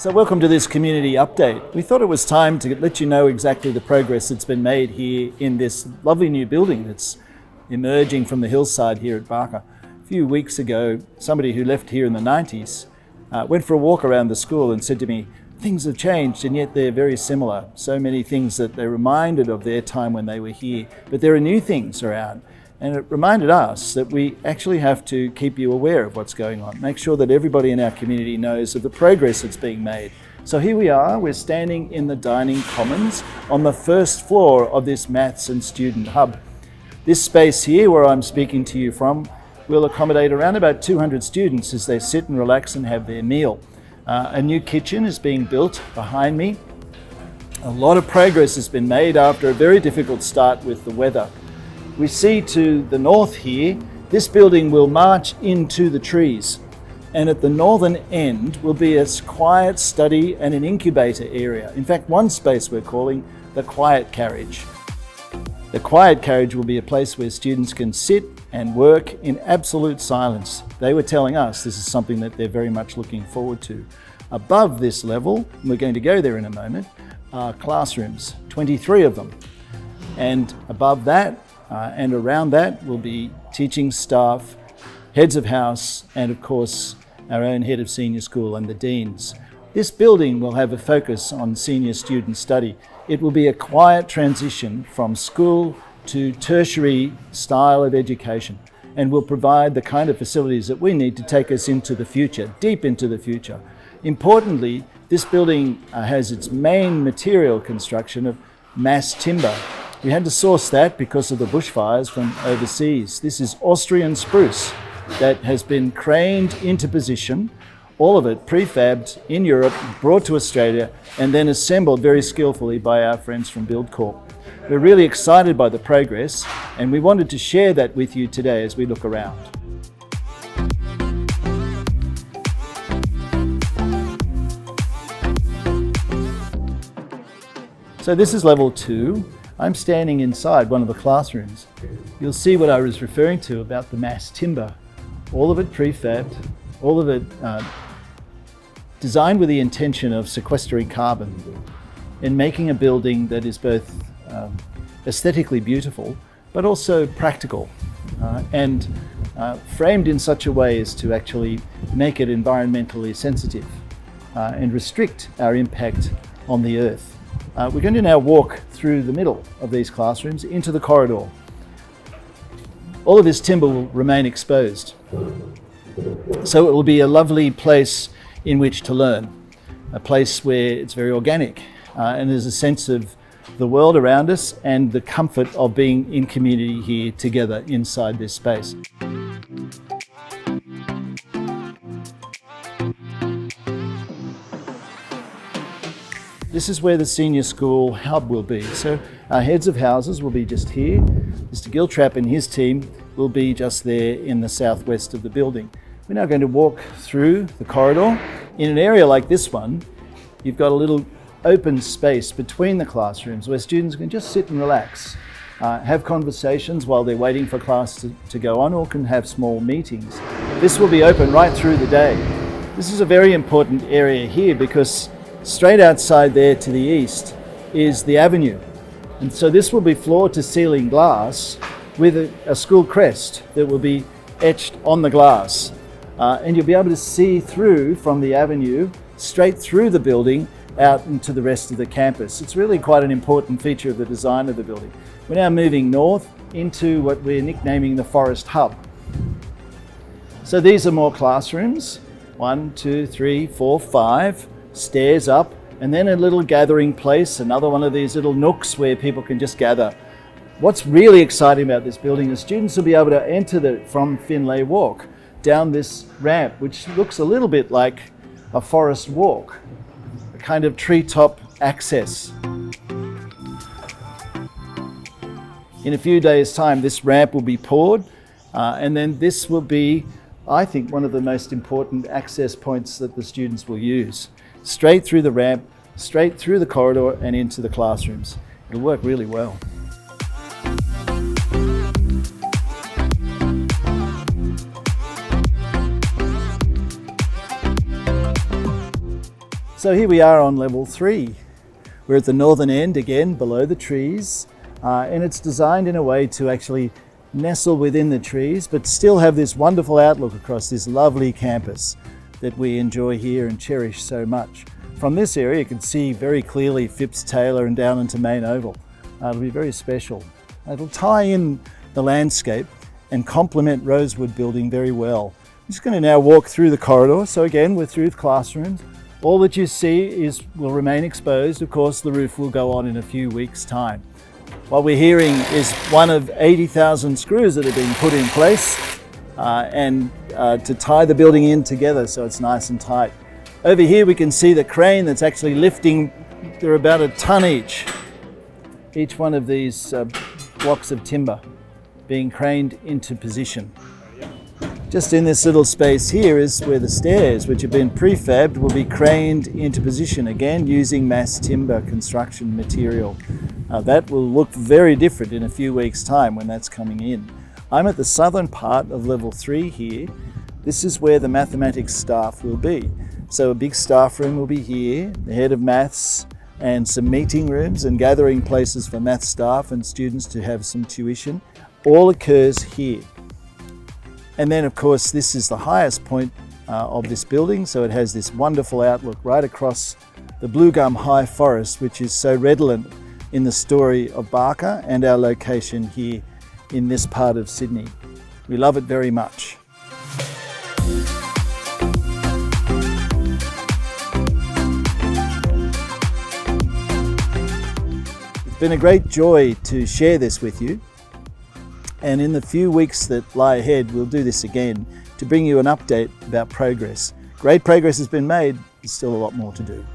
So welcome to this community update. We thought it was time to let you know exactly the progress that's been made here in this lovely new building that's emerging from the hillside here at Barker. A few weeks ago, somebody who left here in the 90s went for a walk around the school and said to me, things have changed and yet they're very similar. So many things that they reminded of their time when they were here, but there are new things around. And it reminded us that we actually have to keep you aware of what's going on, make sure that everybody in our community knows of the progress that's being made. So here we are, we're standing in the dining commons on the first floor of this maths and student hub. This space here, where I'm speaking to you from, will accommodate around about 200 students as they sit and relax and have their meal. A new kitchen is being built behind me. A lot of progress has been made after a very difficult start with the weather. We see to the north here, this building will march into the trees, and at the northern end will be a quiet study and an incubator area. In fact, one space we're calling the quiet carriage. The quiet carriage will be a place where students can sit and work in absolute silence. They were telling us this is something that they're very much looking forward to. Above this level, and we're going to go there in a moment, are classrooms, 23 of them. And above that, and around that will be teaching staff, heads of house, and of course our own head of senior school and the deans. This building will have a focus on senior student study. It will be a quiet transition from school to tertiary style of education, and will provide the kind of facilities that we need to take us into the future, deep into the future. Importantly, this building has its main material construction of mass timber. We had to source that because of the bushfires from overseas. This is Austrian spruce that has been craned into position, all of it prefabbed in Europe, brought to Australia, and then assembled very skillfully by our friends from Buildcorp. We're really excited by the progress, and we wanted to share that with you today as we look around. So this is level 2. I'm standing inside one of the classrooms. You'll see what I was referring to about the mass timber. All of it prefabbed, all of it designed with the intention of sequestering carbon and making a building that is both aesthetically beautiful, but also practical and framed in such a way as to actually make it environmentally sensitive and restrict our impact on the earth. We're going to now walk through the middle of these classrooms into the corridor. All of this timber will remain exposed, so it will be a lovely place in which to learn, a place where it's very organic and there's a sense of the world around us and the comfort of being in community here together inside this space. This is where the senior school hub will be. So our heads of houses will be just here. Mr. Giltrap and his team will be just there in the southwest of the building. We're now going to walk through the corridor. In an area like this one, you've got a little open space between the classrooms where students can just sit and relax, have conversations while they're waiting for class to go on, or can have small meetings. This will be open right through the day. This is a very important area here because straight outside there to the east is the avenue. And so this will be floor to ceiling glass with a school crest that will be etched on the glass. And you'll be able to see through from the avenue, straight through the building, out into the rest of the campus. It's really quite an important feature of the design of the building. We're now moving north into what we're nicknaming the Forest Hub. So these are more classrooms, 1, 2, 3, 4, 5. Stairs up, and then a little gathering place, another one of these little nooks where people can just gather. What's really exciting about this building is students will be able to enter from Finlay Walk down this ramp, which looks a little bit like a forest walk, a kind of treetop access. In a few days' time, this ramp will be poured, and then this will be, I think, one of the most important access points that the students will use. Straight through the ramp, straight through the corridor and into the classrooms. It'll work really well. So here we are on level 3. We're at the northern end again, below the trees, and it's designed in a way to actually nestle within the trees, but still have this wonderful outlook across this lovely campus that we enjoy here and cherish so much. From this area you can see very clearly Phipps Taylor and down into Main Oval. It'll be very special. It'll tie in the landscape and complement Rosewood Building very well. I'm just going to now walk through the corridor. So again, we're through the classrooms. All that you see will remain exposed. Of course, the roof will go on in a few weeks' time. What we're hearing is one of 80,000 screws that have been put in place to tie the building in together so it's nice and tight. Over here we can see the crane that's actually lifting. They're about a ton each one of these blocks of timber being craned into position. Just in this little space here is where the stairs, which have been prefabbed, will be craned into position, again using mass timber construction material. That will look very different in a few weeks' time when that's coming in. I'm at the southern part of level 3 here. This is where the mathematics staff will be. So a big staff room will be here, the head of maths, and some meeting rooms and gathering places for maths staff and students to have some tuition. All occurs here. And then of course this is the highest point of this building, so it has this wonderful outlook right across the Blue Gum High Forest, which is so redolent in the story of Barker and our location here in this part of Sydney. We love it very much. It's been a great joy to share this with you. And in the few weeks that lie ahead, we'll do this again to bring you an update about progress. Great progress has been made, there's still a lot more to do.